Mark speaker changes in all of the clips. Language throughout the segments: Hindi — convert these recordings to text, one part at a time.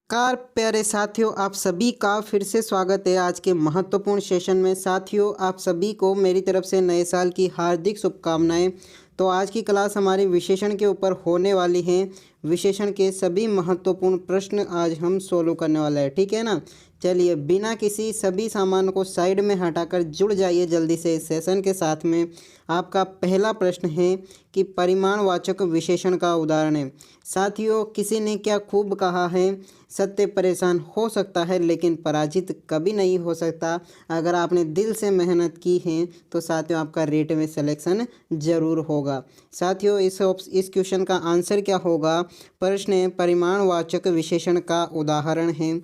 Speaker 1: नमस्कार प्यारे साथियों, आप सभी का फिर से स्वागत है आज के महत्वपूर्ण सेशन में। साथियों, आप सभी को मेरी तरफ से नए साल की हार्दिक शुभकामनाएं। तो आज की क्लास हमारी विशेषण के ऊपर होने वाली है। विशेषण के सभी महत्वपूर्ण प्रश्न आज हम सोल्व करने वाले हैं, ठीक है ना। चलिए बिना किसी सभी सामान को साइड में हटाकर जुड़ जाइए जल्दी से इस सेशन के साथ में। आपका पहला प्रश्न है कि परिमाणवाचक विशेषण का उदाहरण है। साथियों, किसी ने क्या खूब कहा है, सत्य परेशान हो सकता है लेकिन पराजित कभी नहीं हो सकता। अगर आपने दिल से मेहनत की है तो साथियों आपका रेट में सिलेक्शन ज़रूर होगा। साथियों, इस क्वेश्चन का आंसर क्या होगा। प्रश्न है परिमाणवाचक विशेषण का उदाहरण है।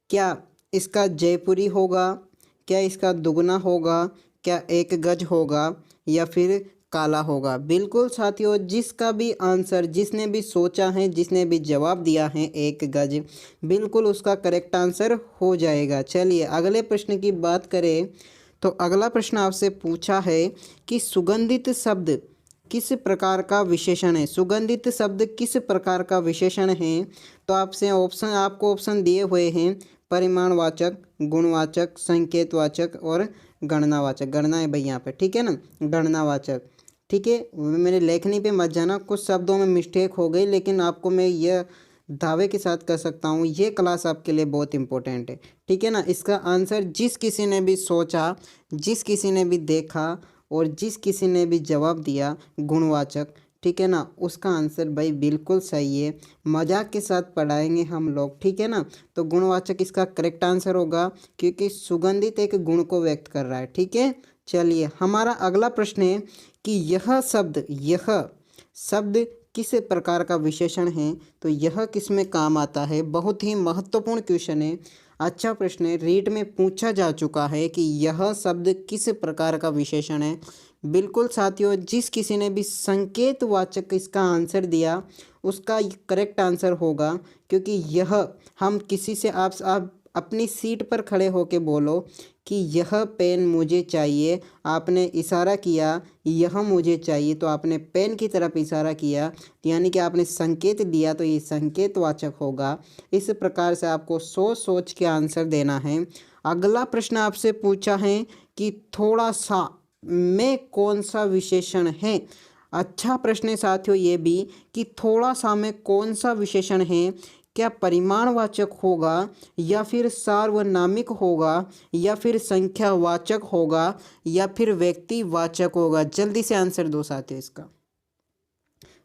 Speaker 1: क्या इसका जयपुरी होगा, क्या इसका दुगना होगा, क्या एक गज होगा या फिर काला होगा। बिल्कुल साथियों, जिसका भी आंसर, जिसने भी सोचा है, जिसने भी जवाब दिया है एक गज, बिल्कुल उसका करेक्ट आंसर हो जाएगा। चलिए अगले प्रश्न की बात करें तो अगला प्रश्न आपसे पूछा है कि सुगंधित शब्द किस प्रकार का विशेषण है। सुगंधित शब्द किस प्रकार का विशेषण है। तो आपको ऑप्शन दिए हुए हैं परिमाणवाचक, गुणवाचक, संकेतवाचक और गणनावाचक। गणना है भाई यहाँ पे, ठीक है ना, गणनावाचक। ठीक है, मेरे लेखनी पे मत जाना, कुछ शब्दों में मिस्टेक हो गई, लेकिन आपको मैं यह दावे के साथ कर सकता हूँ ये क्लास आपके लिए बहुत इंपॉर्टेंट है, ठीक है ना। इसका आंसर जिस किसी ने भी सोचा, जिस किसी ने भी देखा और जिस किसी ने भी जवाब दिया गुणवाचक, ठीक है ना, उसका आंसर भाई बिल्कुल सही है। मजाक के साथ पढ़ाएंगे हम लोग, ठीक है ना। तो गुणवाचक इसका करेक्ट आंसर होगा क्योंकि सुगंधित एक गुण को व्यक्त कर रहा है, ठीक है। चलिए हमारा अगला प्रश्न है कि यह शब्द किस प्रकार का विशेषण है। तो यह किस में काम आता है। बहुत ही महत्वपूर्ण क्वेश्चन है, अच्छा प्रश्न है, रीट में पूछा जा चुका है कि यह शब्द किस प्रकार का विशेषण है। बिल्कुल साथियों, जिस किसी ने भी संकेतवाचक इसका आंसर दिया उसका करेक्ट आंसर होगा क्योंकि यह हम किसी से आप अपनी सीट पर खड़े होके बोलो कि यह पेन मुझे चाहिए, आपने इशारा किया यह मुझे चाहिए, तो आपने पेन की तरफ इशारा किया, यानी कि आपने संकेत दिया, तो ये संकेतवाचक होगा। इस प्रकार से आपको सोच सोच के आंसर देना है। अगला प्रश्न आपसे पूछा है कि थोड़ा सा में कौन सा विशेषण है। अच्छा प्रश्न है साथियों ये भी कि थोड़ा सा में कौन सा विशेषण है। क्या परिमाणवाचक होगा या फिर सार्वनामिक होगा या फिर संख्यावाचक होगा या फिर व्यक्तिवाचक होगा। जल्दी से आंसर दो साथियों इसका।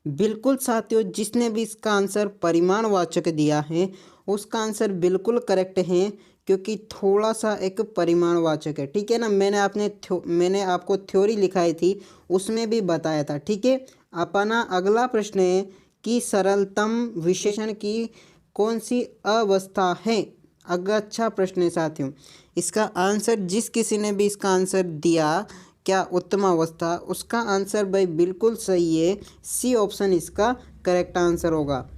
Speaker 1: बिल्कुल साथियों, जिसने भी इसका आंसर परिमाणवाचक दिया है उसका आंसर बिल्कुल करेक्ट है क्योंकि थोड़ा सा एक परिमाणवाचक है, ठीक है ना। मैंने आपको थ्योरी लिखाई थी उसमें भी बताया था, ठीक है। अपना अगला प्रश्न है कि सरलतम विशेषण की कौन सी अवस्था है। अगर अच्छा प्रश्न है साथियों, इसका आंसर जिस किसी ने भी इसका आंसर दिया क्या उत्तम अवस्था, उसका आंसर भाई बिल्कुल सही है, सी ऑप्शन इसका करेक्ट आंसर होगा।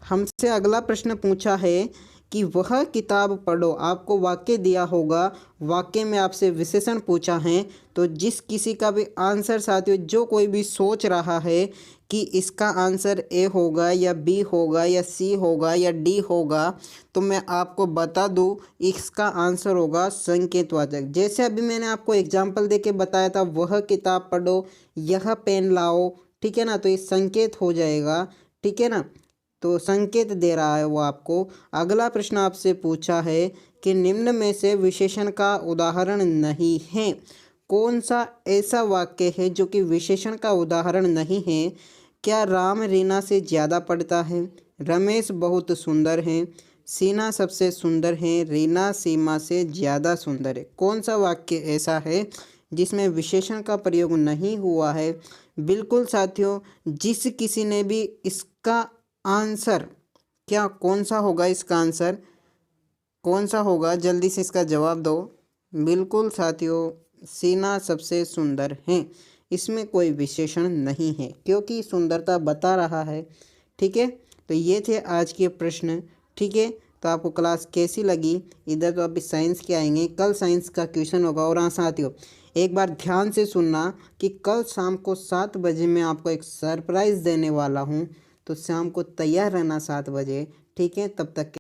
Speaker 1: हमसे अगला प्रश्न पूछा है कि वह किताब पढ़ो। आपको वाक्य दिया होगा, वाक्य में आपसे विशेषण पूछा है, तो जिस किसी का भी आंसर साथियों, जो कोई भी सोच रहा है कि इसका आंसर ए होगा या बी होगा या सी होगा या डी होगा, तो मैं आपको बता दूं इसका आंसर होगा संकेतवाचक। जैसे अभी मैंने आपको एग्जाम्पल देके बताया था, वह किताब पढ़ो, यह पेन लाओ, ठीक है ना, तो ये संकेत हो जाएगा, ठीक है ना, तो संकेत दे रहा है वो आपको। अगला प्रश्न आपसे पूछा है कि निम्न में से विशेषण का उदाहरण नहीं है। कौन सा ऐसा वाक्य है जो कि विशेषण का उदाहरण नहीं है। क्या राम रीना से ज़्यादा पढ़ता है, रमेश बहुत सुंदर है, सीना सबसे सुंदर है, रीना सीमा से ज़्यादा सुंदर है। कौन सा वाक्य ऐसा है जिसमें विशेषण का प्रयोग नहीं हुआ है। बिल्कुल साथियों, जिस किसी ने भी इसका आंसर क्या कौन सा होगा, इसका आंसर कौन सा होगा, जल्दी से इसका जवाब दो। बिल्कुल साथियों, सीना सबसे सुंदर है, इसमें कोई विशेषण नहीं है क्योंकि सुंदरता बता रहा है, ठीक है। तो ये थे आज के प्रश्न, ठीक है। तो आपको क्लास कैसी लगी। इधर तो अभी साइंस के आएंगे, कल साइंस का क्वेश्चन होगा। और हाँ साथियों, एक बार ध्यान से सुनना कि कल शाम को 7 बजे मैं आपको एक सरप्राइज़ देने वाला हूँ। तो शाम को तैयार रहना 7 बजे। ठीक है, तब तक के